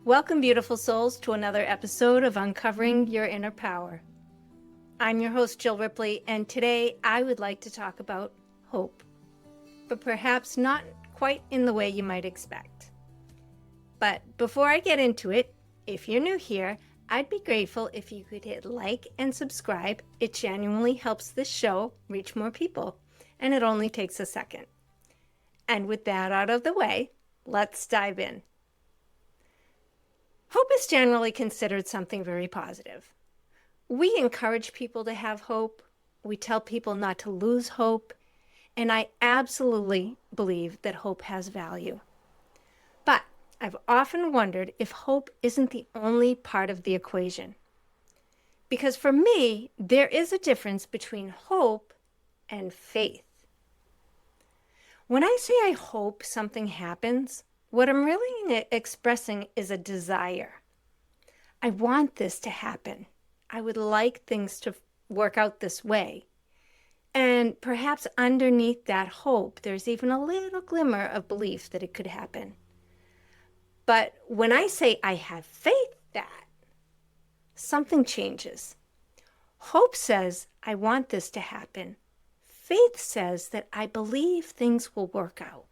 Welcome, beautiful souls, to another episode of Uncovering Your Inner Power. I'm your host, Jill Ripley, and today I would like to talk about hope, but perhaps not quite in the way you might expect. But before I get into it, if you're new here, I'd be grateful if you could hit like and subscribe. It genuinely helps this show reach more people, and it only takes a second. And with that out of the way, let's dive in. Hope is generally considered something very positive. We encourage people to have hope. We tell people not to lose hope. And I absolutely believe that hope has value. But I've often wondered if hope isn't the only part of the equation. Because for me, there is a difference between hope and faith. When I say I hope something happens, what I'm really expressing is a desire. I want this to happen. I would like things to work out this way. And perhaps underneath that hope, there's even a little glimmer of belief that it could happen. But when I say I have faith that, something changes. Hope says, I want this to happen. Faith says that I believe things will work out.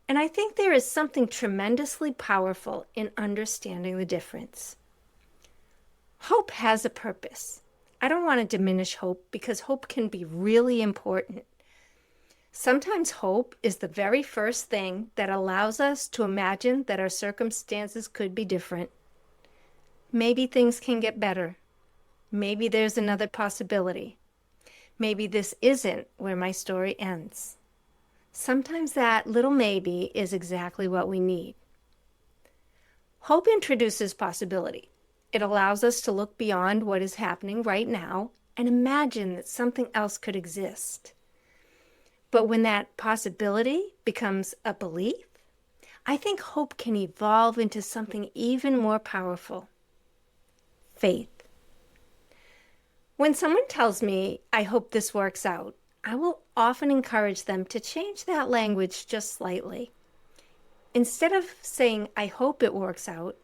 And I think there is something tremendously powerful in understanding the difference. Hope has a purpose. I don't want to diminish hope because hope can be really important. Sometimes hope is the very first thing that allows us to imagine that our circumstances could be different. Maybe things can get better. Maybe there's another possibility. Maybe this isn't where my story ends. Sometimes that little maybe is exactly what we need. Hope introduces possibility. It allows us to look beyond what is happening right now and imagine that something else could exist. But when that possibility becomes a belief, I think hope can evolve into something even more powerful: faith. When someone tells me, I hope this works out, I will often encourage them to change that language just slightly. Instead of saying, I hope it works out,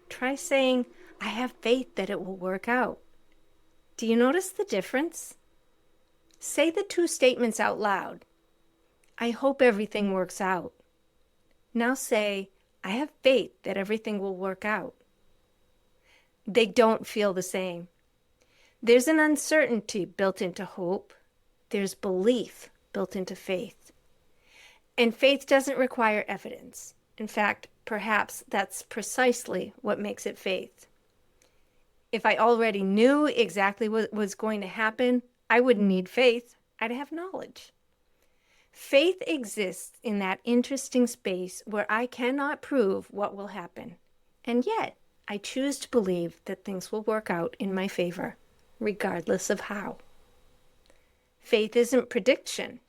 try saying, I have faith that it will work out. Do you notice the difference? Say the two statements out loud. I hope everything works out. Now say, I have faith that everything will work out. They don't feel the same. There's an uncertainty built into hope. There's belief built into faith. And faith doesn't require evidence. In fact, perhaps that's precisely what makes it faith. If I already knew exactly what was going to happen, I wouldn't need faith. I'd have knowledge. Faith exists in that interesting space where I cannot prove what will happen. And yet, I choose to believe that things will work out in my favor, regardless of how. Faith isn't prediction.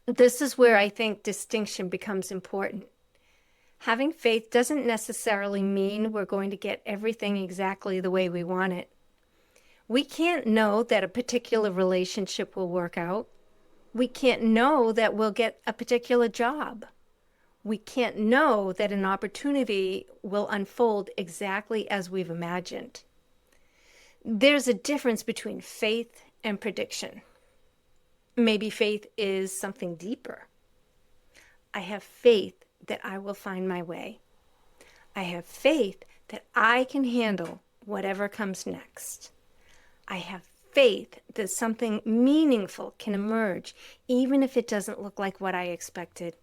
This is where I think distinction becomes important. Having faith doesn't necessarily mean we're going to get everything exactly the way we want it. We can't know that a particular relationship will work out. We can't know that we'll get a particular job. We can't know that an opportunity will unfold exactly as we've imagined. There's a difference between faith and prediction. Maybe faith is something deeper. I have faith that I will find my way. I have faith that I can handle whatever comes next. I have faith that something meaningful can emerge, even if it doesn't look like what I expected.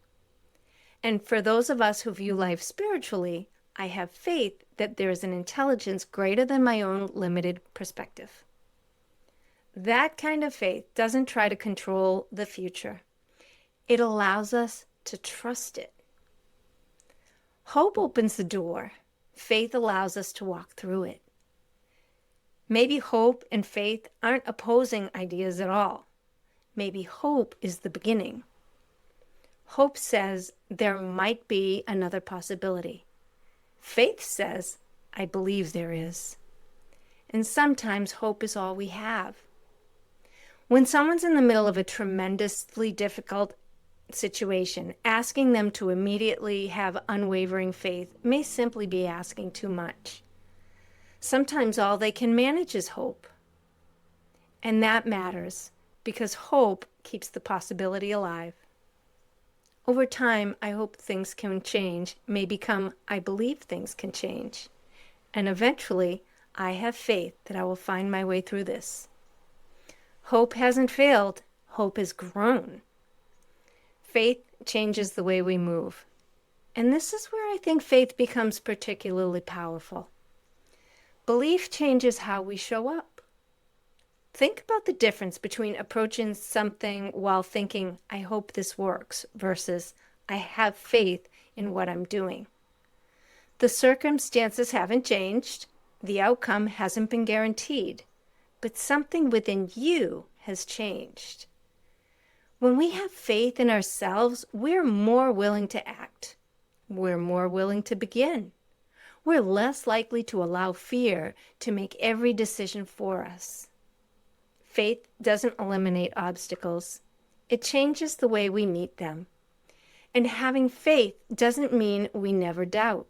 And for those of us who view life spiritually, I have faith that there is an intelligence greater than my own limited perspective. That kind of faith doesn't try to control the future. It allows us to trust it. Hope opens the door. Faith allows us to walk through it. Maybe hope and faith aren't opposing ideas at all. Maybe hope is the beginning. Hope says there might be another possibility. Faith says, I believe there is. And sometimes hope is all we have. When someone's in the middle of a tremendously difficult situation, asking them to immediately have unwavering faith may simply be asking too much. Sometimes all they can manage is hope. And that matters because hope keeps the possibility alive. Over time, I hope things can change may become I believe things can change. And eventually, I have faith that I will find my way through this. Hope hasn't failed. Hope has grown. Faith changes the way we move. And this is where I think faith becomes particularly powerful. Belief changes how we show up. Think about the difference between approaching something while thinking, I hope this works, versus I have faith in what I'm doing. The circumstances haven't changed. The outcome hasn't been guaranteed. But something within you has changed. When we have faith in ourselves, we're more willing to act. We're more willing to begin. We're less likely to allow fear to make every decision for us. Faith doesn't eliminate obstacles. It changes the way we meet them. And having faith doesn't mean we never doubt.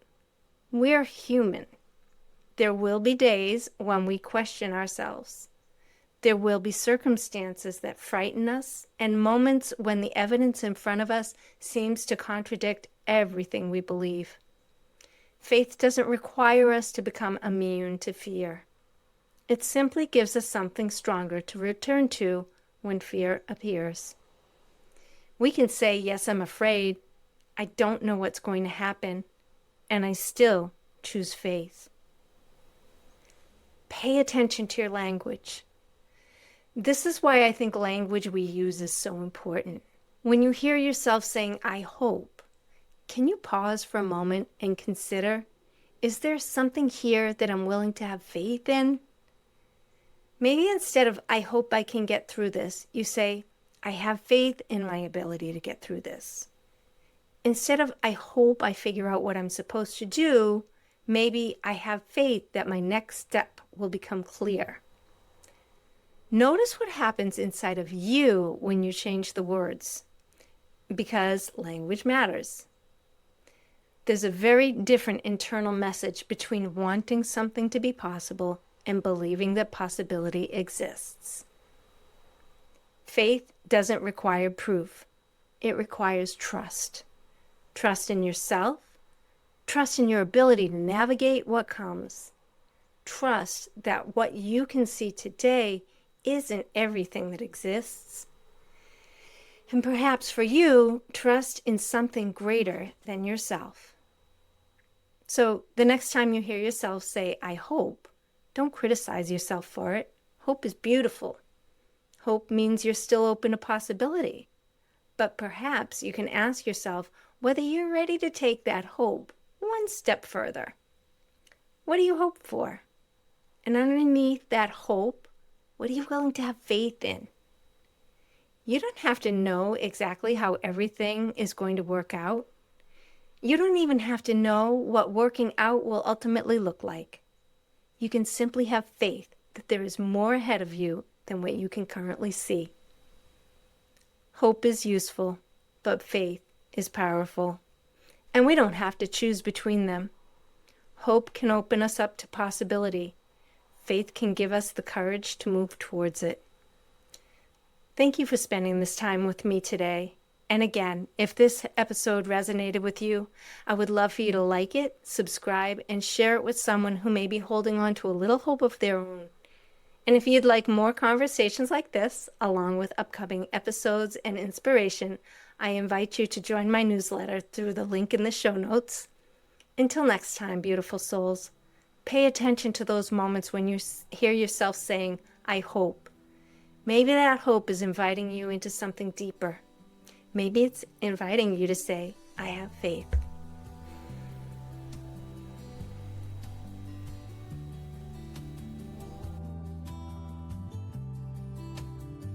We're human. There will be days when we question ourselves. There will be circumstances that frighten us and moments when the evidence in front of us seems to contradict everything we believe. Faith doesn't require us to become immune to fear. It simply gives us something stronger to return to when fear appears. We can say, yes, I'm afraid. I don't know what's going to happen. And I still choose faith. Pay attention to your language. This is why I think language we use is so important. When you hear yourself saying, I hope, can you pause for a moment and consider, is there something here that I'm willing to have faith in? Maybe instead of, I hope I can get through this, you say, I have faith in my ability to get through this. Instead of, I hope I figure out what I'm supposed to do, maybe I have faith that my next step will become clear. Notice what happens inside of you when you change the words, because language matters. There's a very different internal message between wanting something to be possible and believing that possibility exists. Faith doesn't require proof. It requires trust. Trust in yourself. Trust in your ability to navigate what comes. Trust that what you can see today isn't everything that exists. And perhaps for you, trust in something greater than yourself. So the next time you hear yourself say, I hope, don't criticize yourself for it. Hope is beautiful. Hope means you're still open to possibility. But perhaps you can ask yourself whether you're ready to take that hope one step further. What do you hope for? And underneath that hope, what are you willing to have faith in? You don't have to know exactly how everything is going to work out. You don't even have to know what working out will ultimately look like. You can simply have faith that there is more ahead of you than what you can currently see. Hope is useful, but faith is powerful. And we don't have to choose between them. Hope can open us up to possibility. Faith can give us the courage to move towards it. Thank you for spending this time with me today. And again, if this episode resonated with you, I would love for you to like it, subscribe, and share it with someone who may be holding on to a little hope of their own. And if you'd like more conversations like this, along with upcoming episodes and inspiration, I invite you to join my newsletter through the link in the show notes. Until next time, beautiful souls, pay attention to those moments when you hear yourself saying, I hope. Maybe that hope is inviting you into something deeper. Maybe it's inviting you to say, I have faith.